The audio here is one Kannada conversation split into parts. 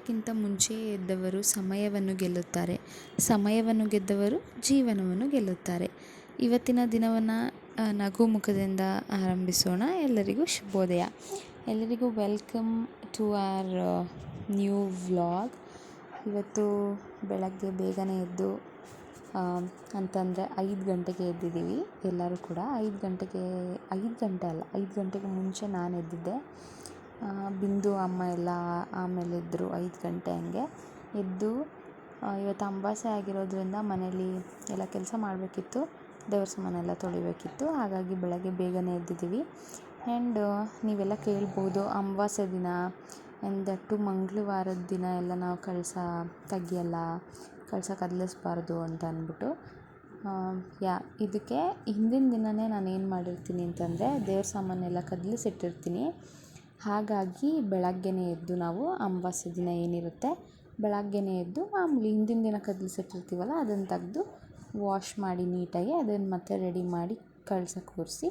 ಸಮಯಕ್ಕಿಂತ ಮುಂಚೆ ಎದ್ದವರು ಸಮಯವನ್ನು ಗೆಲ್ಲುತ್ತಾರೆ. ಸಮಯವನ್ನು ಗೆದ್ದವರು ಜೀವನವನ್ನು ಗೆಲ್ಲುತ್ತಾರೆ. ಇವತ್ತಿನ ದಿನವನ್ನು ನಗು ಮುಖದಿಂದ ಆರಂಭಿಸೋಣ. ಎಲ್ಲರಿಗೂ ಶುಭೋದಯ. ಎಲ್ಲರಿಗೂ welcome to our new vlog. ಇವತ್ತು ಬೆಳಗ್ಗೆ ಬೇಗನೆ ಎದ್ದು ಅಂತಂದರೆ 5 ಗಂಟೆಗೆ ಎದ್ದಿದ್ದೀವಿ ಎಲ್ಲರೂ ಕೂಡ. 5 ಗಂಟೆಗೆ ಮುಂಚೆ ನಾನು ಎದ್ದಿದ್ದೆ. ಬಿಂದು ಅಮ್ಮ ಎಲ್ಲ ಆಮೇಲೆ ಎದ್ದರು 5 ಗಂಟೆ ಹಂಗೆ ಎದ್ದು. ಇವತ್ತು ಅಮಾವಾಸ್ಯೆ ಆಗಿರೋದ್ರಿಂದ ಮನೇಲಿ ಎಲ್ಲ ಕೆಲಸ ಮಾಡಬೇಕಿತ್ತು, ದೇವ್ರ ಸಾಮಾನೆಲ್ಲ ತೊಳಿಬೇಕಿತ್ತು. ಹಾಗಾಗಿ ಬೆಳಗ್ಗೆ ಬೇಗನೆ ಎದ್ದಿದ್ದೀವಿ. ಆ್ಯಂಡ್ ನೀವೆಲ್ಲ ಕೇಳ್ಬೋದು, ಅಮಾವಾಸ್ಯೆ ದಿನ ದಟ್ಟು ಮಂಗಳವಾರದ ದಿನ ಎಲ್ಲ ನಾವು ಕಳಸ ತೆಗಿಯಲ್ಲ, ಕಳಸ ಕದಲಿಸ್ಬಾರ್ದು ಅಂತ ಅಂದ್ಬಿಟ್ಟು. ಇದಕ್ಕೆ ಹಿಂದಿನ ದಿನವೇ ನಾನು ಏನು ಮಾಡಿರ್ತೀನಿ ಅಂತಂದರೆ ದೇವ್ರ ಸಾಮಾನೆಲ್ಲ ಕದಲಿಸಿಟ್ಟಿರ್ತೀನಿ. ಹಾಗಾಗಿ ಬೆಳಗ್ಗೆನೇ ಎದ್ದು ನಾವು ಅಮಾವಾಸ್ಯೆ ದಿನ ಏನಿರುತ್ತೆ ಬೆಳಗ್ಗೆನೇ ಎದ್ದು ಮಾಮೂಲಿ ಹಿಂದಿನ ದಿನ ಕದಲಿಸಿಟ್ಟಿರ್ತೀವಲ್ಲ ಅದನ್ನು ತೆಗೆದು ವಾಶ್ ಮಾಡಿ ನೀಟಾಗಿ ಅದನ್ನು ಮತ್ತೆ ರೆಡಿ ಮಾಡಿ ಕಳಸ ಕೂರಿಸಿ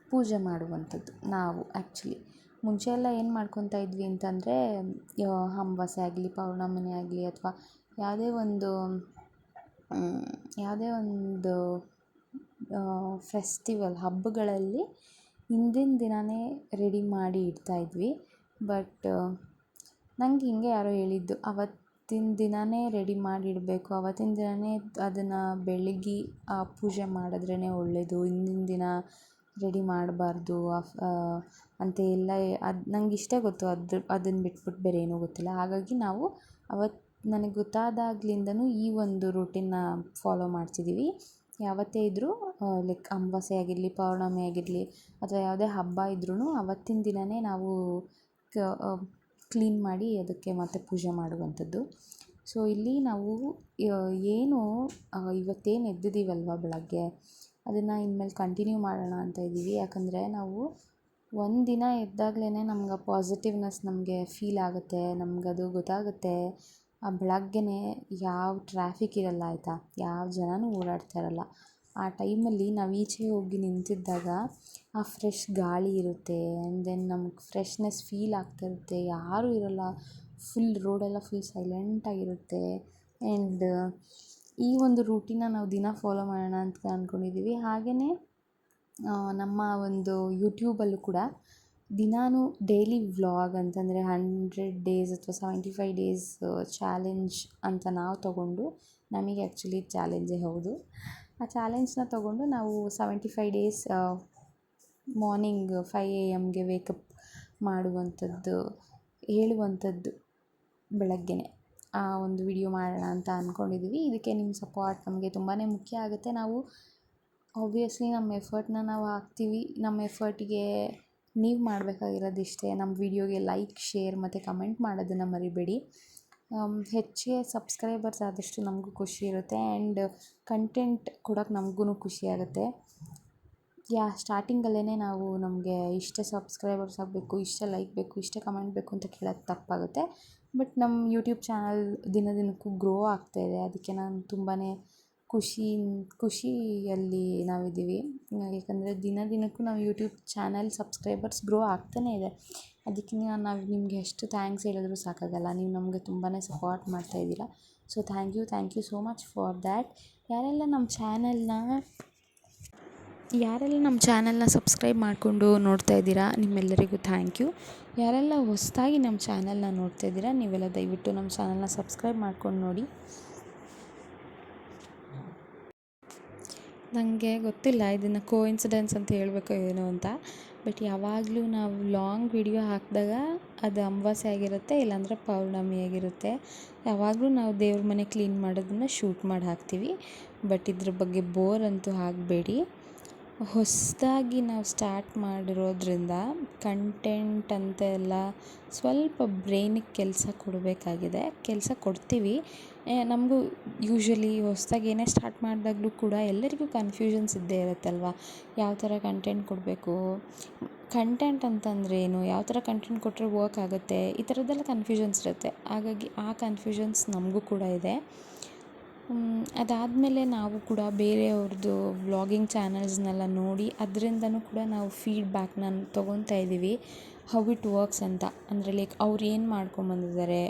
ಪೂಜೆ ಮಾಡುವಂಥದ್ದು. ನಾವು ಆ್ಯಕ್ಚುಲಿ ಮುಂಚೆ ಎಲ್ಲ ಏನು ಮಾಡ್ಕೊತಾ ಇದ್ವಿ ಅಂತಂದರೆ, ಅಮಾವಾಸ್ಯೆ ಆಗಲಿ ಪೌರ್ಣಮಿ ಆಗಲಿ ಅಥವಾ ಯಾವುದೇ ಒಂದು ಫೆಸ್ಟಿವಲ್ ಹಬ್ಬಗಳಲ್ಲಿ ಹಿಂದಿನ ದಿನವೇ ರೆಡಿ ಮಾಡಿ ಇಡ್ತಾಯಿದ್ವಿ. ಬಟ್ ನನಗೆ ಹಿಂಗೆ ಯಾರೋ ಹೇಳಿದ್ದು, ಅವತ್ತಿನ ದಿನವೇ ರೆಡಿ ಮಾಡಿ ಇಡಬೇಕು, ಅವತ್ತಿನ ದಿನವೇ ಅದನ್ನು ಬೆಳಗ್ಗೆ ಪೂಜೆ ಮಾಡಿದ್ರೇ ಒಳ್ಳೆಯದು, ಹಿಂದಿನ ದಿನ ರೆಡಿ ಮಾಡಬಾರ್ದು ಅಂತ ಎಲ್ಲ. ಅದು ನಂಗೆ ಇಷ್ಟೇ ಗೊತ್ತು, ಅದನ್ನು ಬಿಟ್ಬಿಟ್ಟು ಬೇರೆ ಏನೂ ಗೊತ್ತಿಲ್ಲ. ಹಾಗಾಗಿ ನಾವು ನನಗೆ ಗೊತ್ತಾದಾಗ್ಲಿಂದನೂ ಈ ಒಂದು ರೂಟೀನ್ನ ಫಾಲೋ ಮಾಡ್ತಿದ್ದೀವಿ. ಯಾವತ್ತೇ ಇದ್ದರೂ ಲೈಕ್ ಅಮಾವಾಸ್ಯೆ ಆಗಿರಲಿ ಪೌರ್ಣಮಿ ಆಗಿರಲಿ ಅಥವಾ ಯಾವುದೇ ಹಬ್ಬ ಇದ್ರೂ ಅವತ್ತಿನ ದಿನವೇ ನಾವು ಕ್ಲೀನ್ ಮಾಡಿ ಅದಕ್ಕೆ ಮತ್ತೆ ಪೂಜೆ ಮಾಡುವಂಥದ್ದು. ಸೊ ಇಲ್ಲಿ ನಾವು ಇವತ್ತೇನು ಎದ್ದಿದ್ದೀವಲ್ವ ಬೆಳಗ್ಗೆ, ಅದನ್ನು ಇನ್ಮೇಲೆ ಕಂಟಿನ್ಯೂ ಮಾಡೋಣ ಅಂತ ಇದ್ದೀವಿ. ಯಾಕಂದರೆ ನಾವು ಒಂದಿನ ಎದ್ದಾಗಲೇ ನಮ್ಗೆ ಪಾಸಿಟಿವ್ನೆಸ್ ನಮಗೆ ಫೀಲ್ ಆಗುತ್ತೆ, ನಮಗದು ಗೊತ್ತಾಗುತ್ತೆ. ಆ ಬೆಳಗ್ಗೆನೇ ಯಾವ ಟ್ರಾಫಿಕ್ ಇರಲ್ಲ ಆಯಿತಾ, ಯಾವ ಜನನೂ ಓಡಾಡ್ತಾ ಇರಲ್ಲ. ಆ ಟೈಮಲ್ಲಿ ನಾವು ಈಚೆ ಹೋಗಿ ನಿಂತಿದ್ದಾಗ ಆ ಫ್ರೆಶ್ ಗಾಳಿ ಇರುತ್ತೆ. ಆ್ಯಂಡ್ ದೆನ್ ನಮ್ಗೆ ಫ್ರೆಶ್ನೆಸ್ ಫೀಲ್ ಆಗ್ತಾಯಿರುತ್ತೆ, ಯಾರೂ ಇರಲ್ಲ, ರೋಡೆಲ್ಲ ಫುಲ್ ಸೈಲೆಂಟಾಗಿರುತ್ತೆ. ಆ್ಯಂಡ್ ಈ ಒಂದು ರೂಟೀನ ನಾವು ದಿನ ಫಾಲೋ ಮಾಡೋಣ ಅಂತ ಅಂದ್ಕೊಂಡಿದ್ದೀವಿ. ಹಾಗೆಯೇ ನಮ್ಮ ಒಂದು ಯೂಟ್ಯೂಬಲ್ಲೂ ಕೂಡ ದಿನಾನೂ ಡೈಲಿ ವ್ಲಾಗ್ ಅಂತಂದರೆ 100 ಡೇಸ್ ಅಥವಾ 75 ಡೇಸ್ ಚಾಲೆಂಜ್ ಅಂತ ನಾವು ತೊಗೊಂಡು, ನಮಗೆ ಆ್ಯಕ್ಚುಲಿ ಚಾಲೆಂಜೇ ಹೌದು, ಆ ಚಾಲೆಂಜ್ನ ತೊಗೊಂಡು ನಾವು 75 ಡೇಸ್ ಮಾರ್ನಿಂಗ್ 5 AM ವೇಕಪ್ ಮಾಡುವಂಥದ್ದು, ಹೇಳುವಂಥದ್ದು ಬೆಳಗ್ಗೆನೇ ಆ ಒಂದು ವಿಡಿಯೋ ಮಾಡೋಣ ಅಂತ ಅಂದ್ಕೊಂಡಿದ್ದೀವಿ. ಇದಕ್ಕೆ ನಿಮ್ಮ ಸಪೋರ್ಟ್ ನಮಗೆ ತುಂಬಾ ಮುಖ್ಯ ಆಗುತ್ತೆ. ನಾವು ಆಬ್ವಿಯಸ್ಲಿ ನಮ್ಮ ಎಫರ್ಟ್ನ ನಾವು ಹಾಕ್ತೀವಿ. ನಮ್ಮ ಎಫರ್ಟಿಗೆ ನೀವು ಮಾಡಬೇಕಾಗಿರೋದಿಷ್ಟೇ, ನಮ್ಮ ವಿಡಿಯೋಗೆ ಲೈಕ್, ಶೇರ್ ಮತ್ತು ಕಮೆಂಟ್ ಮಾಡೋದನ್ನು ಮರಿಬೇಡಿ. ಹೆಚ್ಚಿಗೆ ಸಬ್ಸ್ಕ್ರೈಬರ್ಸ್ ಆದಷ್ಟು ನಮಗೂ ಖುಷಿ ಇರುತ್ತೆ. ಆ್ಯಂಡ್ ಕಂಟೆಂಟ್ ಕೊಡೋಕ್ಕೆ ನಮಗೂ ಖುಷಿ ಆಗುತ್ತೆ. ಸ್ಟಾರ್ಟಿಂಗಲ್ಲೇ ನಾವು ನಮಗೆ ಇಷ್ಟೇ ಸಬ್ಸ್ಕ್ರೈಬರ್ಸ್ ಆಗಬೇಕು, ಇಷ್ಟೇ ಲೈಕ್ ಬೇಕು, ಇಷ್ಟೇ ಕಮೆಂಟ್ ಬೇಕು ಅಂತ ಕೇಳೋದು ತಪ್ಪಾಗುತ್ತೆ. ಬಟ್ ನಮ್ಮ ಯೂಟ್ಯೂಬ್ ಚಾನಲ್ ದಿನದಿನಕ್ಕೂ ಗ್ರೋ ಆಗ್ತಾಯಿದೆ. ಅದಕ್ಕೆ ನಾನು ತುಂಬಾ ಖುಷಿಯಲ್ಲಿ ನಾವಿದ್ದೀವಿ. ಯಾಕಂದರೆ ದಿನದಿನಕ್ಕೂ ನಾವು ಯೂಟ್ಯೂಬ್ ಚಾನಲ್ ಸಬ್ಸ್ಕ್ರೈಬರ್ಸ್ ಗ್ರೋ ಆಗ್ತಾನೇ ಇದೆ. ಅದಕ್ಕೆ ನಾವು ನಿಮಗೆ ಎಷ್ಟು ಥ್ಯಾಂಕ್ಸ್ ಹೇಳಿದ್ರೂ ಸಾಕಾಗಲ್ಲ. ನೀವು ನಮಗೆ ತುಂಬಾ ಸಪೋರ್ಟ್ ಮಾಡ್ತಾಯಿದ್ದೀರಾ. So thank you so much for that. ಯಾರೆಲ್ಲ ನಮ್ಮ ಚಾನಲ್ನ ಸಬ್ಸ್ಕ್ರೈಬ್ ಮಾಡಿಕೊಂಡು ನೋಡ್ತಾ ಇದ್ದೀರಾ, ನಿಮ್ಮೆಲ್ಲರಿಗೂ ಥ್ಯಾಂಕ್ ಯು. ಯಾರೆಲ್ಲ ಹೊಸದಾಗಿ ನಮ್ಮ ಚಾನಲ್ನ ನೋಡ್ತಾ ಇದ್ದೀರಾ, ನೀವೆಲ್ಲ ದಯವಿಟ್ಟು ನಮ್ಮ ಚಾನಲ್ನ ಸಬ್ಸ್ಕ್ರೈಬ್ ಮಾಡ್ಕೊಂಡು ನೋಡಿ. ನನಗೆ ಗೊತ್ತಿಲ್ಲ ಇದನ್ನು ಕೋಇನ್ಸಿಡೆನ್ಸ್ ಅಂತ ಹೇಳಬೇಕೋ ಏನೋ ಅಂತ, ಬಟ್ ಯಾವಾಗಲೂ ನಾವು ಲಾಂಗ್ ವಿಡಿಯೋ ಹಾಕಿದಾಗ ಅದು ಅಮಾವಾಸ್ಯೆ ಆಗಿರುತ್ತೆ, ಇಲ್ಲಾಂದರೆ ಪೌರ್ಣಮಿ ಆಗಿರುತ್ತೆ. ಯಾವಾಗಲೂ ನಾವು ದೇವ್ರ ಮನೆ ಕ್ಲೀನ್ ಮಾಡೋದನ್ನು ಶೂಟ್ ಮಾಡಿ ಹಾಕ್ತೀವಿ. ಬಟ್ ಇದ್ರ ಬಗ್ಗೆ ಬೋರ್ ಅಂತೂ ಆಗಬೇಡಿ. ಹೊಸದಾಗಿ ನಾವು ಸ್ಟಾರ್ಟ್ ಮಾಡಿರೋದ್ರಿಂದ ಕಂಟೆಂಟ್ ಅಂತ ಎಲ್ಲ ಸ್ವಲ್ಪ ಬ್ರೈನಿಗೆ ಕೆಲಸ ಕೊಡಬೇಕಾಗಿದೆ. ಕೆಲಸ ಕೊಡ್ತೀವಿ. ನಮಗೂ ಯೂಶ್ವಲಿ ಹೊಸದಾಗಿ ಏನೇ ಸ್ಟಾರ್ಟ್ ಮಾಡಿದಾಗಲೂ ಕೂಡ ಎಲ್ಲರಿಗೂ ಕನ್ಫ್ಯೂಷನ್ಸ್ ಇದ್ದೇ ಇರುತ್ತಲ್ವ. ಯಾವ ಥರ ಕಂಟೆಂಟ್ ಕೊಡಬೇಕು, ಕಂಟೆಂಟ್ ಅಂತಂದರೆ ಏನು, ಯಾವ ಥರ ಕಂಟೆಂಟ್ ಕೊಟ್ಟರೆ ವರ್ಕ್ ಆಗುತ್ತೆ, ಈ ಥರದ್ದೆಲ್ಲ ಕನ್ಫ್ಯೂಷನ್ಸ್ ಇರುತ್ತೆ. ಹಾಗಾಗಿ ಆ ಕನ್ಫ್ಯೂಷನ್ಸ್ ನಮಗೂ ಕೂಡ ಇದೆ. ಅದಾದಮೇಲೆ ನಾವು ಕೂಡ ಬೇರೆಯವ್ರದ್ದು ವ್ಲಾಗಿಂಗ್ ಚಾನಲ್ಸ್ನೆಲ್ಲ ನೋಡಿ ಅದರಿಂದನೂ ಕೂಡ ನಾವು ಫೀಡ್ಬ್ಯಾಕ್ನ ತೊಗೊತಾ ಇದ್ದೀವಿ. ಹೌ ಇಟ್ ವರ್ಕ್ಸ್ ಅಂತ. ಅಂದರೆ ಲೈಕ್ ಅವ್ರು ಏನು ಮಾಡ್ಕೊಂಬಂದಿದ್ದಾರೆ,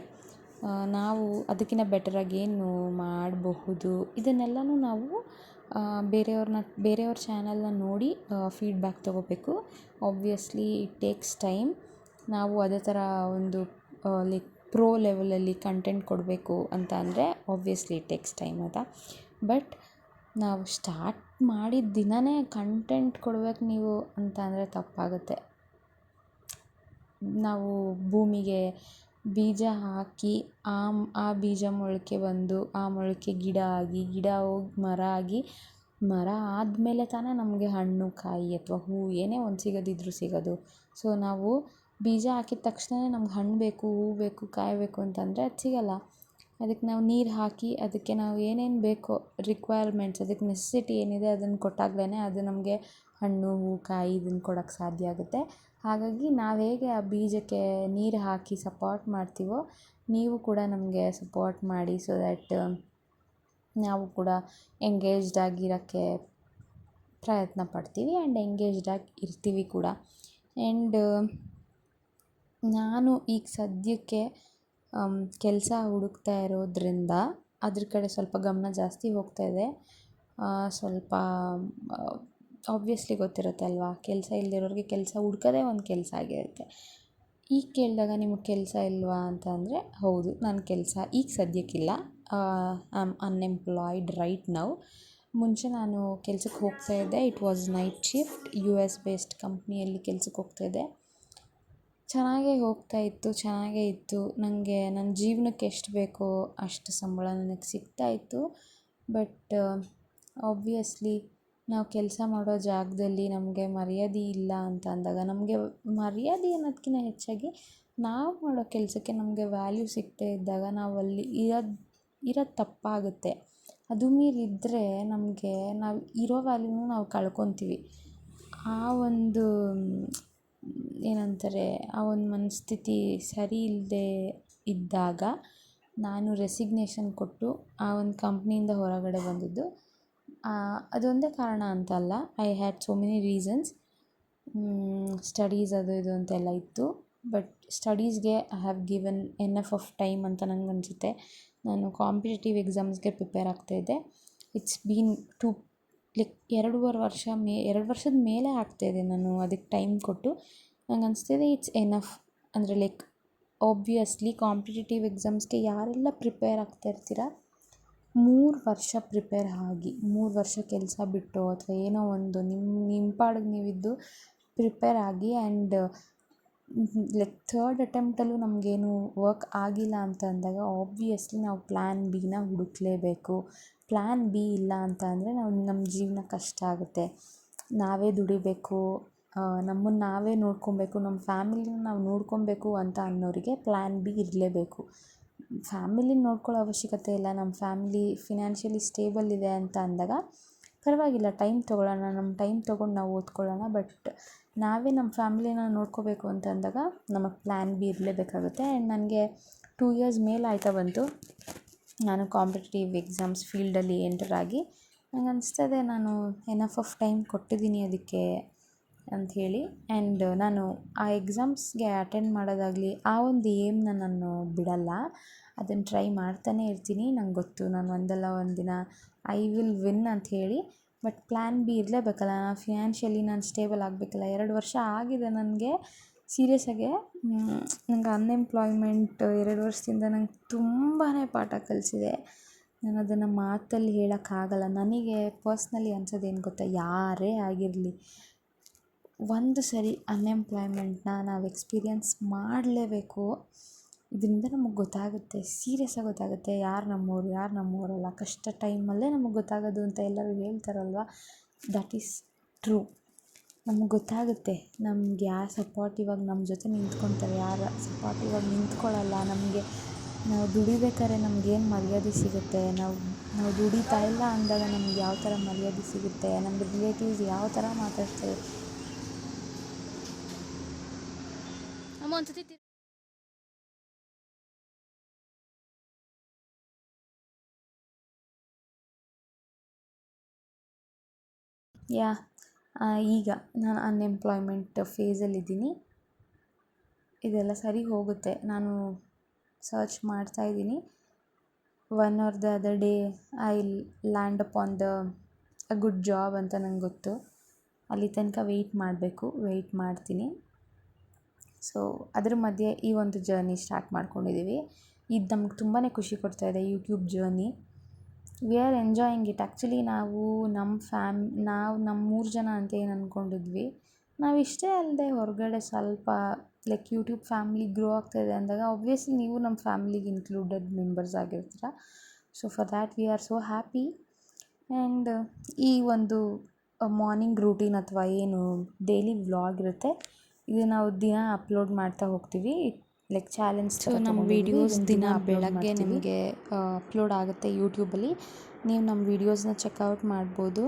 ನಾವು ಅದಕ್ಕಿಂತ ಬೆಟರಾಗಿ ಏನು ಮಾಡಬಹುದು ಇದನ್ನೆಲ್ಲನೂ ನಾವು ಬೇರೆಯವ್ರ ಚಾನಲ್ನ ನೋಡಿ ಫೀಡ್ಬ್ಯಾಕ್ ತೊಗೋಬೇಕು. Obviously it takes time. ನಾವು ಅದೇ ಥರ ಒಂದು ಲೈಕ್ ಪ್ರೋ ಲೆವೆಲಲ್ಲಿ ಕಂಟೆಂಟ್ ಕೊಡಬೇಕು ಅಂತ ಅಂದರೆ ಆಬ್ವಿಯಸ್ಲಿ ಇಟ್ ಟೇಕ್ಸ್ ಟೈಮ್ ಆಯಿತಾ. ಬಟ್ ನಾವು ಸ್ಟಾರ್ಟ್ ಮಾಡಿದ ದಿನವೇ ಕಂಟೆಂಟ್ ಕೊಡ್ಬೇಕು ನೀವು ಅಂತ ಅಂದರೆ ತಪ್ಪಾಗುತ್ತೆ. ನಾವು ಭೂಮಿಗೆ ಬೀಜ ಹಾಕಿ ಆ ಬೀಜ ಮೊಳಕೆ ಬಂದು ಆ ಮೊಳಕೆ ಗಿಡ ಆಗಿ ಗಿಡ ಹೋಗಿ ಮರ ಆಗಿ ಮರ ಆದಮೇಲೆ ತಾನೇ ನಮಗೆ ಹಣ್ಣು ಕಾಯಿ ಅಥವಾ ಹೂವು ಏನೇ ಒಂದು ಸಿಗೋದಿದ್ರೂ ಸಿಗೋದು. ಸೊ ನಾವು ಬೀಜ ಹಾಕಿದ ತಕ್ಷಣವೇ ನಮ್ಗೆ ಹಣ್ಣು ಬೇಕು, ಹೂವು ಬೇಕು, ಕಾಯಿ ಬೇಕು ಅಂತಂದರೆ ಅದು ಸಿಗೋಲ್ಲ. ಅದಕ್ಕೆ ನಾವು ನೀರು ಹಾಕಿ ಅದಕ್ಕೆ ನಾವು ಏನೇನು ಬೇಕೋ ರಿಕ್ವೈರ್ಮೆಂಟ್ಸ್, ಅದಕ್ಕೆ ನೆಸೆಸಿಟಿ ಏನಿದೆ ಅದನ್ನು ಕೊಟ್ಟಾಗಲೇ ಅದು ನಮಗೆ ಹಣ್ಣು, ಹೂವು, ಕಾಯಿ ಇದನ್ನು ಕೊಡೋಕ್ಕೆ ಸಾಧ್ಯ ಆಗುತ್ತೆ. ಹಾಗಾಗಿ ನಾವು ಹೇಗೆ ಆ ಬೀಜಕ್ಕೆ ನೀರು ಹಾಕಿ ಸಪೋರ್ಟ್ ಮಾಡ್ತೀವೋ ನೀವು ಕೂಡ ನಮಗೆ ಸಪೋರ್ಟ್ ಮಾಡಿ. ಸೊ ದ್ಯಾಟ್ ನಾವು ಕೂಡ ಎಂಗೇಜ್ಡ್ ಆಗಿರೋಕ್ಕೆ ಪ್ರಯತ್ನ ಪಡ್ತೀವಿ ಆ್ಯಂಡ್ ಎಂಗೇಜ್ಡ್ ಆಗಿ ಇರ್ತೀವಿ ಕೂಡ. ಆ್ಯಂಡ್ ನಾನು ಈಗ ಸದ್ಯಕ್ಕೆ ಕೆಲಸ ಹುಡುಕ್ತಾ ಇರೋದ್ರಿಂದ ಅದ್ರ ಕಡೆ ಸ್ವಲ್ಪ ಗಮನ ಜಾಸ್ತಿ ಹೋಗ್ತಾ ಇದೆ. ಸ್ವಲ್ಪ ಆಬ್ವಿಯಸ್ಲಿ ಗೊತ್ತಿರುತ್ತೆ ಅಲ್ವಾ, ಕೆಲಸ ಇಲ್ಲದಿರೋರಿಗೆ ಕೆಲಸ ಹುಡ್ಕೋದೇ ಒಂದು ಕೆಲಸ ಆಗಿರುತ್ತೆ. ಈಗ ಕೇಳಿದಾಗ ನಿಮಗೆ ಕೆಲಸ ಇಲ್ವಾ ಅಂತ ಅಂದರೆ ಹೌದು, ನನ್ನ ಕೆಲಸ ಈಗ ಸದ್ಯಕ್ಕಿಲ್ಲ. I am unemployed right now. ಮುಂಚೆ ನಾನು ಕೆಲ್ಸಕ್ಕೆ ಹೋಗ್ತಾಯಿದ್ದೆ. It was night shift. US based ಕಂಪ್ನಿಯಲ್ಲಿ ಕೆಲ್ಸಕ್ಕೆ ಹೋಗ್ತಾಯಿದ್ದೆ. ಚೆನ್ನಾಗೇ ಚೆನ್ನಾಗೇ ಇತ್ತು. ನನಗೆ ನನ್ನ ಜೀವನಕ್ಕೆ ಎಷ್ಟು ಬೇಕೋ ಅಷ್ಟು ಸಂಬಳ ನನಗೆ ಸಿಗ್ತಾಯಿತ್ತು. ಬಟ್ ಆಬ್ವಿಯಸ್ಲಿ ನಾವು ಕೆಲಸ ಮಾಡೋ ಜಾಗದಲ್ಲಿ ನಮಗೆ ಮರ್ಯಾದೆ ಇಲ್ಲ ಅಂತ ಅಂದಾಗ, ನಮಗೆ ಮರ್ಯಾದೆ ಅನ್ನೋದಕ್ಕಿಂತ ಹೆಚ್ಚಾಗಿ ನಾವು ಮಾಡೋ ಕೆಲಸಕ್ಕೆ ನಮಗೆ ವ್ಯಾಲ್ಯೂ ಸಿಗದೇ ಇದ್ದಾಗ ನಾವು ಅಲ್ಲಿ ಇರೋದು ತಪ್ಪಾಗುತ್ತೆ. ಅದು ಮೀರಿದ್ರೆ ನಮಗೆ ನಾವು ಇರೋ ವ್ಯಾಲ್ಯೂನ ನಾವು ಕಳ್ಕೊತೀವಿ. ಆ ಒಂದು ಏನಂತಾರೆ, ಆ ಒಂದು ಮನಸ್ಥಿತಿ ಸರಿ ಇಲ್ಲದೆ ಇದ್ದಾಗ ನಾನು ರೆಸಿಗ್ನೇಷನ್ ಕೊಟ್ಟು ಆ ಒಂದು ಕಂಪ್ನಿಯಿಂದ ಹೊರಗಡೆ ಬಂದಿದ್ದು. ಅದೊಂದೇ ಕಾರಣ ಅಂತಲ್ಲ, I had so many reasons. Studies ಅದು ಇದು ಅಂತೆಲ್ಲ ಇತ್ತು. ಬಟ್ ಸ್ಟಡೀಸ್ಗೆ I have given enough of time ಅಂತ ನನಗನ್ಸುತ್ತೆ. ನಾನು ಕಾಂಪಿಟೇಟಿವ್ ಎಕ್ಸಾಮ್ಸ್ಗೆ ಪ್ರಿಪೇರ್ ಆಗ್ತಾಯಿದ್ದೆ. ಇಟ್ಸ್ ಬೀನ್ 2 ವರ್ಷದ ಮೇಲೆ ಆಗ್ತಾಯಿದೆ ನಾನು ಅದಕ್ಕೆ ಟೈಮ್ ಕೊಟ್ಟು. ನಂಗೆ ಅನಿಸ್ತಿದೆ ಇಟ್ಸ್ ಎನಫ್. ಅಂದರೆ ಆಬ್ವಿಯಸ್ಲಿ ಕಾಂಪಿಟೇಟಿವ್ ಎಕ್ಸಾಮ್ಸ್ಗೆ ಯಾರೆಲ್ಲ ಪ್ರಿಪೇರ್ ಆಗ್ತಾ ಇರ್ತೀರ, 3 ವರ್ಷ ಪ್ರಿಪೇರ್ ಆಗಿ 3 ವರ್ಷ ಕೆಲಸ ಬಿಟ್ಟು ಅಥವಾ ಏನೋ ಒಂದು ನಿಮ್ಮ ಪಾಡಿಗೆ ನೀವಿದ್ದು ಪ್ರಿಪೇರ್ ಆಗಿ ಆ್ಯಂಡ್ ಥರ್ಡ್ ಅಟೆಂಪ್ಟಲ್ಲೂ ನಮಗೇನು ವರ್ಕ್ ಆಗಿಲ್ಲ ಅಂತ ಅಂದಾಗ ಆಬ್ವಿಯಸ್ಲಿ ನಾವು ಪ್ಲ್ಯಾನ್ ಬಿನ ಹುಡುಕಲೇಬೇಕು. ಪ್ಲ್ಯಾನ್ ಬಿ ಇಲ್ಲ ಅಂತ ಅಂದರೆ ನಮ್ಮ ಜೀವನ ಕಷ್ಟ ಆಗುತ್ತೆ. ನಾವೇ ದುಡಿಬೇಕು, ನಮ್ಮನ್ನು ನಾವೇ ನೋಡ್ಕೊಬೇಕು, ನಮ್ಮ ಫ್ಯಾಮಿಲಿನ ನಾವು ನೋಡ್ಕೊಬೇಕು ಅಂತ ಅನ್ನೋರಿಗೆ ಪ್ಲ್ಯಾನ್ ಬಿ ಇರಲೇಬೇಕು. ಫ್ಯಾಮಿಲಿನ ನೋಡ್ಕೊಳ್ಳೋ ಅವಶ್ಯಕತೆ ಇಲ್ಲ, ನಮ್ಮ ಫ್ಯಾಮಿಲಿ ಫಿನಾನ್ಷಿಯಲಿ ಸ್ಟೇಬಲ್ ಇದೆ ಅಂತ ಅಂದಾಗ ಪರವಾಗಿಲ್ಲ, ಟೈಮ್ ತೊಗೊಳ್ಳೋಣ, ನಮ್ಮ ಟೈಮ್ ತೊಗೊಂಡು ನಾವು ಓದ್ಕೊಳ್ಳೋಣ. ಬಟ್ ನಾವೇ ನಮ್ಮ ಫ್ಯಾಮಿಲಿನ ನೋಡ್ಕೋಬೇಕು ಅಂತ ಅಂದಾಗ ನಮಗೆ ಪ್ಲ್ಯಾನ್ ಬಿ ಇರಲೇಬೇಕಾಗುತ್ತೆ. ಆ್ಯಂಡ್ ನನಗೆ 2 ಇಯರ್ಸ್ ಮೇಲೆ ಆಯ್ತಾ ಬಂತು ನಾನು ಕಾಂಪಿಟೇಟಿವ್ ಎಕ್ಸಾಮ್ಸ್ ಫೀಲ್ಡಲ್ಲಿ ಎಂಟರ್ ಆಗಿ. ನಂಗೆ ಅನಿಸ್ತದೆ ನಾನು ಎನಫ್ ಆಫ್ ಟೈಮ್ ಕೊಟ್ಟಿದ್ದೀನಿ ಅದಕ್ಕೆ ಅಂಥೇಳಿ. ಆ್ಯಂಡ್ ನಾನು ಆ ಎಕ್ಸಾಮ್ಸ್ಗೆ ಅಟೆಂಡ್ ಮಾಡೋದಾಗಲಿ ಆ ಒಂದು ಏಮ್ನ ನಾನು ಬಿಡಲ್ಲ. ಅದನ್ನು ಟ್ರೈ ಮಾಡ್ತಾನೇ ಇರ್ತೀನಿ. ನಂಗೆ ಗೊತ್ತು ನಾನು ಒಂದಲ್ಲ ಒಂದು ದಿನ ಐ ವಿಲ್ ವಿನ್ ಅಂಥೇಳಿ. ಬಟ್ ಪ್ಲ್ಯಾನ್ ಬಿ ಇರಲೇಬೇಕಲ್ಲ, ಫಿನಾನ್ಷಿಯಲಿ ನಾನು ಸ್ಟೇಬಲ್ ಆಗಬೇಕಲ್ಲ. 2 ವರ್ಷ ಆಗಿದೆ ನನಗೆ ಸೀರಿಯಸ್ಸಾಗೆ. ನಂಗೆ ಅನ್ಎಂಪ್ಲಾಯ್ಮೆಂಟ್ 2 ವರ್ಷದಿಂದ ನಂಗೆ ತುಂಬಾ ಪಾಠ ಕಲಿಸಿದೆ. ನಾನು ಅದನ್ನು ಮಾತಲ್ಲಿ ಹೇಳೋಕ್ಕಾಗಲ್ಲ. ನನಗೆ ಪರ್ಸ್ನಲಿ ಅನ್ಸೋದೇನು ಗೊತ್ತಾ, ಯಾರೇ ಆಗಿರಲಿ ಒಂದು ಸರಿ ಅನ್ಎಂಪ್ಲಾಯ್ಮೆಂಟ್ನ ನಾವು ಎಕ್ಸ್ಪೀರಿಯನ್ಸ್ ಮಾಡಲೇಬೇಕು. ಇದರಿಂದ ನಮಗೆ ಗೊತ್ತಾಗುತ್ತೆ, ಸೀರಿಯಸ್ಸಾಗಿ ಗೊತ್ತಾಗುತ್ತೆ ಯಾರು ನಮ್ಮೋರು ಯಾರು ನಮ್ಮೋರಲ್ಲ. ಕಷ್ಟ ಟೈಮಲ್ಲೇ ನಮಗೆ ಗೊತ್ತಾಗೋದು ಅಂತ ಎಲ್ಲರೂ ಹೇಳ್ತಾರಲ್ವ, ದಟ್ ಈಸ್ ಟ್ರೂ. ನಮಗೆ ಗೊತ್ತಾಗುತ್ತೆ ನಮ್ಗೆ ಯಾರು ಸಪೋರ್ಟಿವಾಗಿ ನಮ್ಮ ಜೊತೆ ನಿಂತ್ಕೊತಾರೆ, ಯಾರು ಸಪೋರ್ಟಿವಾಗಿ ನಿಂತ್ಕೊಳ್ಳಲ್ಲ. ನಾವು ದುಡಿಬೇಕಾದ್ರೆ ನಮಗೇನು ಮರ್ಯಾದೆ ಸಿಗುತ್ತೆ, ನಾವು ದುಡಿತಾ ಇಲ್ಲ ಅಂದಾಗ ನಮ್ಗೆ ಯಾವ ಥರ ಮರ್ಯಾದೆ ಸಿಗುತ್ತೆ, ನಮ್ಮ ರಿಲೇಟಿವ್ಸ್ ಯಾವ ಥರ ಮಾತಾಡ್ತಾರೆ. ಈಗ ನಾನು ಅನ್ಎಂಪ್ಲಾಯ್ಮೆಂಟ್ ಫೇಸಲ್ಲಿದ್ದೀನಿ. ಇದೆಲ್ಲ ಸರಿ ಹೋಗುತ್ತೆ. ನಾನು ಸರ್ಚ್ ಮಾಡ್ತಾಯಿದ್ದೀನಿ. One are the other day I land up on the a good job ಅಂತ ನಂಗೆ ಗೊತ್ತು. ಅಲ್ಲಿ ತನಕ ವೆಯ್ಟ್ ಮಾಡ್ತೀನಿ. ಸೊ ಅದ್ರ ಮಧ್ಯೆ ಈ ಒಂದು ಜರ್ನಿ ಸ್ಟಾರ್ಟ್ ಮಾಡ್ಕೊಂಡಿದ್ದೀವಿ. ಇದು ನಮ್ಗೆ ತುಂಬಾ ಖುಷಿ ಕೊಡ್ತಾಯಿದೆ, YouTube journey. We are enjoying it. Actually ನಾವು ನಮ್ಮ 3 ಜನ ಅಂತ ಏನು ಅಂದ್ಕೊಂಡಿದ್ವಿ, ನಾವು ಇಷ್ಟೇ ಅಲ್ಲದೆ ಹೊರಗಡೆ ಸ್ವಲ್ಪ ಲೈಕ್ ಯೂಟ್ಯೂಬ್ ಫ್ಯಾಮಿಲಿ ಗ್ರೋ ಆಗ್ತಾಯಿದೆ ಅಂದಾಗ ಆಬ್ವಿಯಸ್ಲಿ ನೀವು ನಮ್ಮ ಫ್ಯಾಮಿಲಿಗೆ ಇನ್ಕ್ಲೂಡೆಡ್ ಮೆಂಬರ್ಸ್ ಆಗಿರ್ತೀರ. So for that we are so happy. And ಈ ಒಂದು ಮಾರ್ನಿಂಗ್ ರೂಟೀನ್ ಅಥವಾ ಏನು ಡೈಲಿ ವ್ಲಾಗ್ ಇರುತ್ತೆ, ಇದು ನಾವು ದಿನ ಅಪ್ಲೋಡ್ ಮಾಡ್ತಾ ಹೋಗ್ತೀವಿ. Like challenge. ಸೊ ನಮ್ಮ ವೀಡಿಯೋಸ್ ದಿನ ಬೆಳಗ್ಗೆ ನಿಮಗೆ ಅಪ್ಲೋಡ್ ಆಗುತ್ತೆ ಯೂಟ್ಯೂಬಲ್ಲಿ. ನೀವು ನಮ್ಮ ವೀಡಿಯೋಸ್ನ ಚೆಕ್ಔಟ್ ಮಾಡ್ಬೋದು.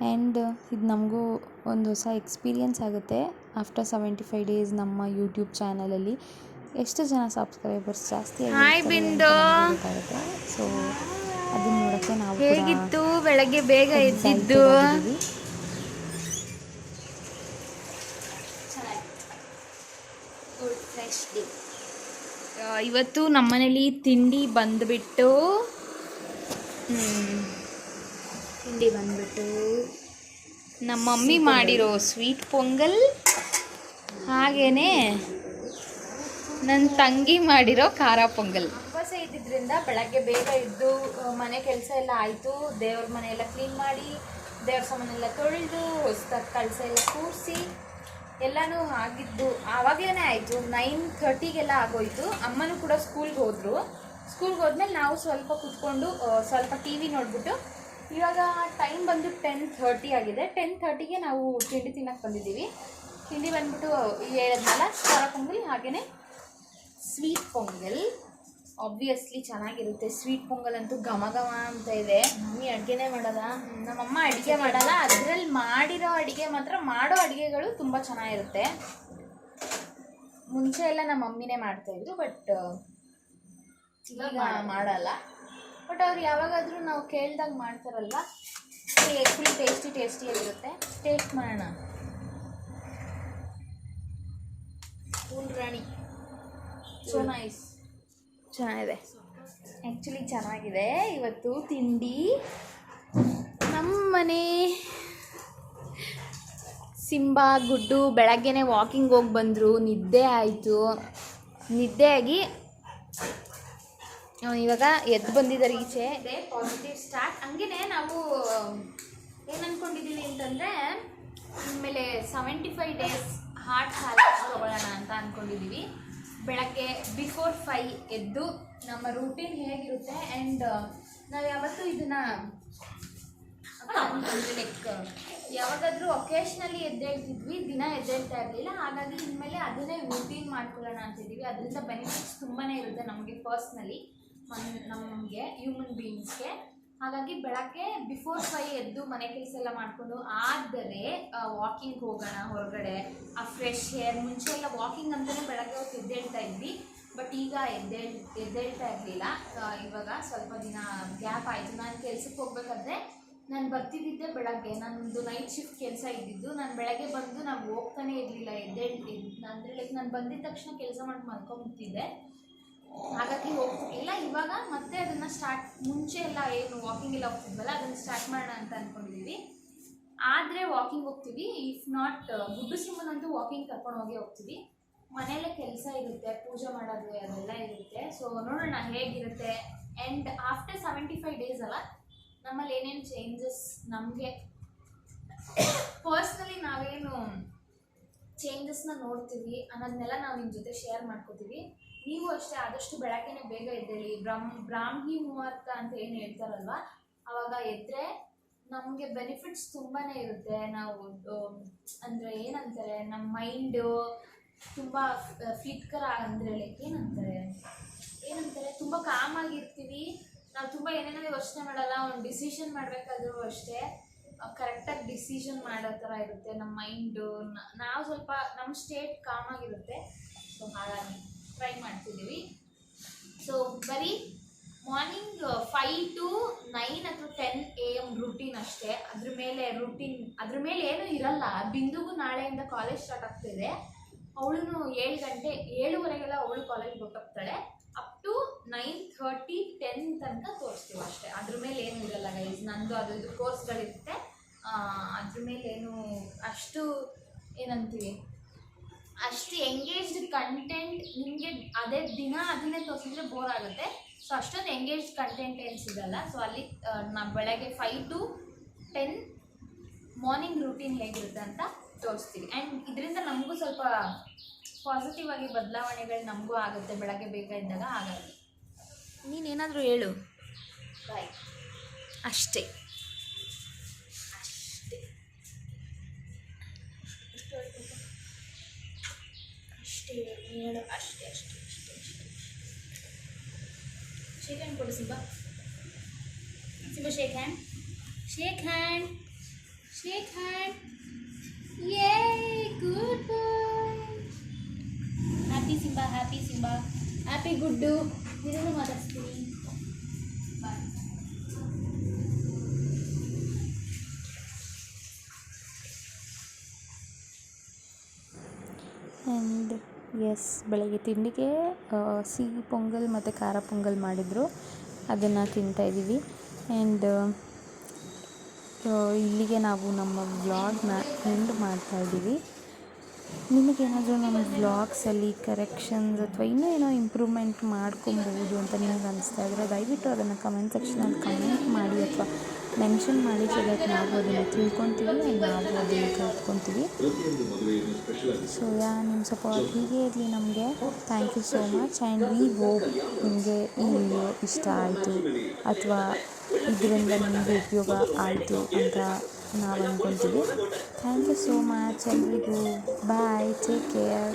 ಆ್ಯಂಡ್ ಇದು ನಮಗೂ ಒಂದು ಹೊಸ ಎಕ್ಸ್ಪೀರಿಯನ್ಸ್ ಆಗುತ್ತೆ. ಆಫ್ಟರ್ 75 ಡೇಸ್ ನಮ್ಮ ಯೂಟ್ಯೂಬ್ ಚಾನಲಲ್ಲಿ ಎಷ್ಟು ಜನ ಸಬ್ಸ್ಕ್ರೈಬರ್ಸ್ ಜಾಸ್ತಿ ಗೊತ್ತಾಗುತ್ತೆ. ಸೊ ಅದನ್ನು ನೋಡೋಕ್ಕೆ ನಾವು ಹೇಗಿತ್ತು ಬೆಳಗ್ಗೆ ಬೇಗ ಎದ್ದಿದ್ದು? ಇವತ್ತು ನಮ್ಮನೇಲಿ ತಿಂಡಿ ಬಂದುಬಿಟ್ಟು ನಮ್ಮ ಮಮ್ಮಿ ಮಾಡಿರೋ ಸ್ವೀಟ್ ಪೊಂಗಲ್, ಹಾಗೇನೆ ನನ್ನ ತಂಗಿ ಮಾಡಿರೋ ಖಾರ ಪೊಂಗಲ್. ಉಪವಾಸ ಇದ್ದಿದ್ದರಿಂದ ಬೆಳಗ್ಗೆ ಬೇಗ ಎದ್ದು ಮನೆ ಕೆಲಸ ಎಲ್ಲ ಆಯಿತು. ದೇವ್ರ ಮನೆ ಎಲ್ಲ ಕ್ಲೀನ್ ಮಾಡಿ, ದೇವ್ರ ಸಾಮಾನೆಲ್ಲ ತೊಳೆದು, ಹೊಸ್ದಾಗಿ ಕಳಸ ಎಲ್ಲ ಕೂರಿಸಿ ಎಲ್ಲನೂ ಆಗಿದ್ದು ಆವಾಗಲೇ ಆಯಿತು. 9:30ಗೆಲ್ಲ ಆಗೋಯಿತು. ಅಮ್ಮನೂ ಕೂಡ ಸ್ಕೂಲ್ಗೆ ಹೋದ್ಮೇಲೆ ನಾವು ಸ್ವಲ್ಪ ಕೂತ್ಕೊಂಡು ಸ್ವಲ್ಪ ಟಿ ವಿ ನೋಡಿಬಿಟ್ಟು, ಇವಾಗ ಟೈಮ್ ಬಂದು 10:30 ಆಗಿದೆ. 10:30ಗೆ ನಾವು ತಿಂಡಿ ತಿನ್ನೋಕ್ಕೆ ಬಂದಿದ್ದೀವಿ. ತಿಂಡಿ ಬಂದ್ಬಿಟ್ಟು ಹೇಳಿದ್ನಲ್ಲ, ಖಾರ ಪೊಂಗಲ್ ಹಾಗೆಯೇ ಸ್ವೀಟ್ ಪೊಂಗಲ್. ಆಬ್ವಿಯಸ್ಲಿ ಚೆನ್ನಾಗಿರುತ್ತೆ. ಸ್ವೀಟ್ ಪೊಂಗಲ್ ಅಂತೂ ಘಮ ಘಮ ಅಂತ ಇದೆ. ಮಮ್ಮಿ ಅಡುಗೆನೇ ಮಾಡಲ್ಲ, ನಮ್ಮಮ್ಮ ಅಡುಗೆ ಮಾಡಲ್ಲ. ಅದರಲ್ಲಿ ಮಾಡಿರೋ ಅಡುಗೆ ಮಾತ್ರ, ಮಾಡೋ ಅಡುಗೆಗಳು ತುಂಬ ಚೆನ್ನಾಗಿರುತ್ತೆ. ಮುಂಚೆ ಎಲ್ಲ ನಮ್ಮ ಮಮ್ಮಿನೇ ಮಾಡ್ತಾಯಿದ್ರು, ಬಟ್ ಇವಾಗ ಮಾಡಲ್ಲ. ಬಟ್ ಅವ್ರು ಯಾವಾಗಾದರೂ ನಾವು ಕೇಳಿದಾಗ ಮಾಡ್ತಾರಲ್ವ, ಫುಲ್ ಟೇಸ್ಟಿಯಾಗಿರುತ್ತೆ. ಟೇಸ್ಟ್ ಮಾಡೋಣ. ಫುಲ್ ರಾಣಿ ಸೋ ನೈಸ್. ಚೆನ್ನಾಗಿದೆ, ಆ್ಯಕ್ಚುಲಿ ಚೆನ್ನಾಗಿದೆ. ಇವತ್ತು ತಿಂಡಿ ನಮ್ಮನೆ ಸಿಂಬಾ ಗುಡ್ಡು ಬೆಳಗ್ಗೆನೇ ವಾಕಿಂಗ್ ಹೋಗಿ ಬಂದರು. ನಿದ್ದೆ ಆಯಿತು. ನಿದ್ದೆಯಾಗಿ ಇವಾಗ ಎದ್ದು ಬಂದಿದ್ದಾರೆ ಈಚೆ. Positive start. ಹಂಗೇ ನಾವು ಏನು ಅಂದ್ಕೊಂಡಿದ್ದೀವಿ ಅಂತಂದರೆ, ಆಮೇಲೆ 75 ಡೇಸ್ ಹಾರ್ಟ್ ಚಾಲೆಂಜ್ ತೊಗೊಳ್ಳೋಣ ಅಂತ ಅಂದ್ಕೊಂಡಿದ್ದೀವಿ. ಬೆಳಗ್ಗೆ ಬಿಫೋರ್ 5 ಎದ್ದು ನಮ್ಮ ರೂಟೀನ್ ಹೇಗಿರುತ್ತೆ. ಆ್ಯಂಡ್ ನಾವು ಯಾವತ್ತೂ ಇದನ್ನು ಲೈಕ್ ಯಾವಾಗಾದರೂ ಒಕೇಶ್ನಲಿ ಎದ್ದೇಳ್ತಿದ್ವಿ, ದಿನ ಎದ್ದೇಳ್ತಾ ಇರಲಿಲ್ಲ. ಹಾಗಾಗಿ ಇನ್ಮೇಲೆ ಅದನ್ನೇ ರೂಟೀನ್ ಮಾಡ್ಕೊಳ್ಳೋಣ ಅಂತಿದ್ದೀವಿ. ಅದರಿಂದ ಬೆನಿಫಿಟ್ಸ್ ತುಂಬಾ ಇರುತ್ತೆ ನಮಗೆ ಪರ್ಸ್ನಲಿ, ನಮಗೆ ಹ್ಯೂಮನ್ ಬೀಯಿಂಗ್ಸ್ಗೆ. ಹಾಗಾಗಿ ಬೆಳಗ್ಗೆ ಬಿಫೋರ್ 5 ಎದ್ದು ಮನೆ ಕೆಲಸ ಎಲ್ಲ ಮಾಡಿಕೊಂಡು ಆದರೆ ವಾಕಿಂಗ್ ಹೋಗೋಣ ಹೊರಗಡೆ. ಆ ಫ್ರೆಶ್ ಏರ್. ಮುಂಚೆ ಎಲ್ಲ ವಾಕಿಂಗ್ ಅಂತಲೇ ಬೆಳಗ್ಗೆ ಹೊತ್ತು ಎದ್ದೇಳ್ತಾ ಇದ್ವಿ, ಬಟ್ ಈಗ ಎದ್ದೇಳ್ತಾ ಇರಲಿಲ್ಲ. ಇವಾಗ ಸ್ವಲ್ಪ ದಿನ ಗ್ಯಾಪ್ ಆಯಿತು. ನಾನು ಕೆಲ್ಸಕ್ಕೆ ಹೋಗ್ಬೇಕಾದ್ರೆ ನಾನು ಬರ್ತಿದ್ದೆ ಬೆಳಗ್ಗೆ. ನನ್ನದು ನೈಟ್ ಶಿಫ್ಟ್ ಕೆಲಸ ಇದ್ದಿದ್ದು. ನಾನು ಬೆಳಗ್ಗೆ ಬಂದು ನಾನು ಹೋಗ್ತಾನೆ ಇರಲಿಲ್ಲ. ಅಂದರೆ ಲೈಕ್ ನಾನು ಬಂದಿದ್ದ ತಕ್ಷಣ ಕೆಲಸ ಮಾಡಿ ಮಲ್ಕೊಂಬಿಡ್ತಿದ್ದೆ. ಹಾಗಾಗಿ ಹೋಗ್ತಿರ್ಲಿಲ್ಲ. ಇವಾಗ ಮತ್ತೆ ಅದನ್ನು ಮುಂಚೆ ಎಲ್ಲ ಏನು ವಾಕಿಂಗ್ ಎಲ್ಲ ಹೋಗ್ತಿದ್ವಲ್ಲ, ಅದನ್ನು ಸ್ಟಾರ್ಟ್ ಮಾಡೋಣ ಅಂತ ಅಂದ್ಕೊಂಡಿದ್ದೀವಿ. ಆದರೆ ವಾಕಿಂಗ್ ಹೋಗ್ತೀವಿ. ಇಫ್ ನಾಟ್ ಗುಡ್ಡು ಸಿಂಹನಂತೂ ವಾಕಿಂಗ್ ಕರ್ಕೊಂಡು ಹೋಗ್ತೀವಿ. ಮನೆಯಲ್ಲೇ ಕೆಲಸ ಇರುತ್ತೆ, ಪೂಜೆ ಮಾಡೋದು ಅದೆಲ್ಲ ಇರುತ್ತೆ. ಸೊ ನೋಡೋಣ ಹೇಗಿರುತ್ತೆ. ಆ್ಯಂಡ್ ಆಫ್ಟರ್ 75 ಡೇಸ್ ಅಲ್ಲ, ನಮ್ಮಲ್ಲಿ ಏನೇನು ಚೇಂಜಸ್ ನಮಗೆ ಪರ್ಸ್ನಲಿ ನಾವೇನು ಚೇಂಜಸ್ನ ನೋಡ್ತೀವಿ ಅನ್ನೋದನ್ನೆಲ್ಲ ನಾವು ನಿಮ್ಮ ಜೊತೆ ಶೇರ್ ಮಾಡ್ಕೋತೀವಿ. ನೀವು ಅಷ್ಟೇ ಆದಷ್ಟು ಬೆಳಗ್ಗೆನೇ ಬೇಗ ಎದ್ದೇಳಿ. ಬ್ರಾಹ್ಮಿ ಮುಹೂರ್ತ ಅಂತ ಏನು ಹೇಳ್ತಾರಲ್ವ, ಆವಾಗ ಎದ್ದರೆ ನಮಗೆ ಬೆನಿಫಿಟ್ಸ್ ತುಂಬಾ ಇರುತ್ತೆ. ನಾವು ಅಂದರೆ ಏನಂತಾರೆ, ನಮ್ಮ ಮೈಂಡು ತುಂಬ ಫಿಟ್ಕರ, ಅಂದರೆ ಲೈಕ್ ಏನಂತಾರೆ ತುಂಬ ಕಾಮಾಗಿರ್ತೀವಿ. ನಾವು ತುಂಬ ಏನೇನೋ ಯೋಚನೆ ಮಾಡಲ್ಲ. ಒಂದು ಡಿಸಿಷನ್ ಮಾಡಬೇಕಾದ್ರೂ ಅಷ್ಟೇ ಕರೆಕ್ಟಾಗಿ ಡಿಸಿಷನ್ ಮಾಡೋ ಥರ ಇರುತ್ತೆ ನಮ್ಮ ಮೈಂಡು. ನಾವು ಸ್ವಲ್ಪ ನಮ್ಮ ಸ್ಟೇಟ್ ಕಾಮಾಗಿರುತ್ತೆ. ಸೊ ಹಾಗಾಗಿ ಟ್ರೈ ಮಾಡ್ತಿದ್ದೀವಿ. ಸೊ ಬರೀ ಮಾರ್ನಿಂಗ್ 5 to 9 ಅಥವಾ 10 AM ರೂಟೀನ್ ಅಷ್ಟೇ. ಅದ್ರ ಮೇಲೆ ಏನೂ ಇರಲ್ಲ. ಬಿಂದುಗೂ ನಾಳೆಯಿಂದ ಕಾಲೇಜ್ ಸ್ಟಾರ್ಟ್ ಆಗ್ತಿದೆ. ಅವಳು 7 ಗಂಟೆ 7:30ಗೆಲ್ಲ ಅವಳು ಕಾಲೇಜ್ಗೆ ಹೋಗ್ತಾಳೆ. ಅಪ್ ಟು 9:30 10 ತನಕ ತೋರಿಸ್ತೀವಿ ಅಷ್ಟೇ. ಅದ್ರ ಮೇಲೆ ಏನು ಇರಲ್ಲ ಗೈಸ್. ನಂದು ಅದು ಕೋರ್ಸ್ಗಳಿರುತ್ತೆ, ಅದ್ರ ಮೇಲೆ ಏನು ಅಷ್ಟು ಏನಂತೀವಿ ಅಷ್ಟು ಎಂಗೇಜ್ಡ್ ಕಂಟೆಂಟ್ ನಿಮಗೆ ಅದೇ ದಿನ ಅದನ್ನೇ ತೋರಿಸಿದ್ರೆ ಬೋರ್ ಆಗುತ್ತೆ. ಸೊ ಅಷ್ಟೊಂದು ಎಂಗೇಜ್ಡ್ ಕಂಟೆಂಟ್ ಏನು ಸಿಗಲ್ಲ. ಸೊ ಅಲ್ಲಿ ನಾವು ಬೆಳಗ್ಗೆ 5 to 10 ಮಾರ್ನಿಂಗ್ ರೂಟೀನ್ ಹೇಗಿರುತ್ತೆ ಅಂತ ತೋರಿಸ್ತೀವಿ. ಆ್ಯಂಡ್ ಇದರಿಂದ ನಮಗೂ ಸ್ವಲ್ಪ ಪಾಸಿಟಿವ್ ಆಗಿ ಬದಲಾವಣೆಗಳು ನಮಗೂ ಆಗುತ್ತೆ ಬೆಳಗ್ಗೆ ಬೇಗ ಇದ್ದಾಗ. ಹಾಗಾಗಿ ನೀನೇನಾದರೂ ಹೇಳು ಬಾಯ್ ಅಷ್ಟೇ ಅಷ್ಟೇ ಅಷ್ಟೇ ಹೇಳು ಅಷ್ಟೇ ಅಷ್ಟೇ ಅಷ್ಟೇ ಅಷ್ಟೇ. ಶೇಕ್ ಹ್ಯಾಂಡ್ ಕೊಡು Simba. Simba shake hand, shake hand, shake hand. Yay good boy. Happy Simba, happy Simba, happy good. ಇದನ್ನು ಮಾತಾಡ್ಸ್ತೀನಿ ಬಾಯ್. ಆ್ಯಂಡ್ ಎಸ್, ಬೆಳಗ್ಗೆ ತಿಂಡಿಗೆ ಸಿಹಿ ಪೊಂಗಲ್ ಮತ್ತು ಖಾರ ಪೊಂಗಲ್ ಮಾಡಿದರು, ಅದನ್ನು ತಿಂತಾಯಿದ್ದೀವಿ. ಆ್ಯಂಡ್ ಇಲ್ಲಿಗೆ ನಾವು ನಮ್ಮ ವ್ಲಾಗ್ನ ಎಂಡ್ ಮಾಡ್ತಾಯಿದ್ದೀವಿ. ನಿಮಗೇನಾದರೂ ನಮ್ಮ ವ್ಲಾಗ್ಸಲ್ಲಿ ಕರೆಕ್ಷನ್ಸ್ ಅಥವಾ ಇನ್ನೂ ಏನೋ ಇಂಪ್ರೂವ್ಮೆಂಟ್ ಮಾಡ್ಕೊಬೋದು ಅಂತ ನಿಮಗೆ ಅನಿಸ್ತಾ ಇದ್ದರೆ ದಯವಿಟ್ಟು ಅದನ್ನು ಕಮೆಂಟ್ ಸೆಕ್ಷನಲ್ಲಿ ಕಮೆಂಟ್ ಮಾಡಿ ಅಥವಾ ಮೆನ್ಷನ್ ಮಾಡಿ. ಸೊ ದಟ್ ನಾವು ಅದನ್ನು ತಿಳ್ಕೊತೀವಿ ಆ್ಯಂಡ್ ನಾವು ಅದನ್ನು ಕಲ್ತ್ಕೊತೀವಿ. ಸೊ ನಿಮ್ಮ ಸಪೋರ್ಟ್ ಹೀಗೆ ಇರಲಿ ನಮಗೆ. Thank you so much. And we hope ನಿಮಗೆ ಈ ವಿಡಿಯೋ ಇಷ್ಟ ಆಯಿತು ಅಥವಾ ಇದರಿಂದ ನಿಮಗೆ ಉಪಯೋಗ ಆಯಿತು ಅಂತ ನಾವು ಅಂದ್ಕೊತೀವಿ. ಥ್ಯಾಂಕ್ ಯು ಸೋ ಮಚ್ ಎಲ್ರಿಗೂ. ಬಾಯ್, ಟೇಕ್ ಕೇರ್.